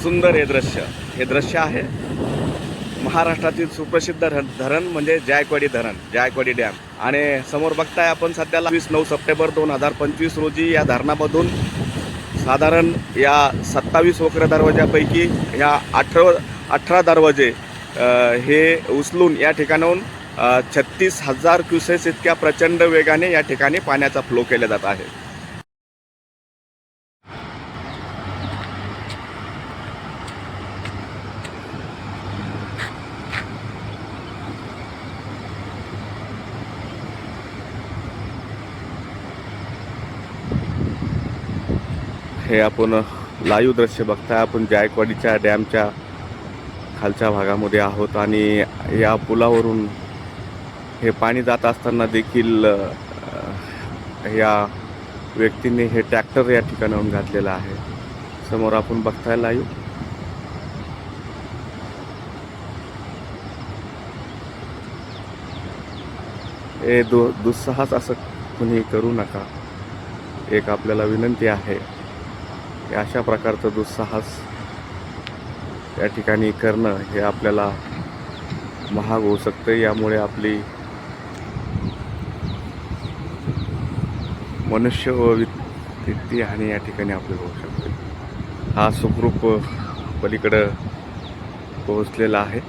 सुंदर हे दृश्य आहे महाराष्ट्रातील सुप्रसिद्ध धरण म्हणजे जायकवाडी धरण, जायकवाडी डॅम. आणि समोर बघताय आपण सध्याला 9 सप्टेंबर 2025 रोजी या धरणामधून साधारण या 27 वक्र दरवाजापैकी या 18 दरवाजे हे उचलून या ठिकाणाहून 36,000 क्युसेस इतक्या प्रचंड वेगाने या ठिकाणी पाण्याचा फ्लो केला जात आहे. हे आपण लाईव्ह दृश्य बघताय. आपण जायकवाडीच्या डॅमच्या खालच्या भागामध्ये आहोत आणि या पुलावरून हे पाणी जात असताना देखील या व्यक्तीने हे ट्रॅक्टर या ठिकाणाहून घातलेलं आहे. समोर आपण बघताय लाईव्ह. हे दुस्साहस असं कुणी करू नका. एक आपल्याला विनंती आहे की अशा प्रकारचं दुस्साहस या ठिकाणी करणं हे आपल्याला महाग होऊ शकतं. यामुळे आपली मनुष्य व वित्तीय हानी या ठिकाणी आपली होऊ शकते. हा सुखरूप पलीकडं पोहोचलेला आहे.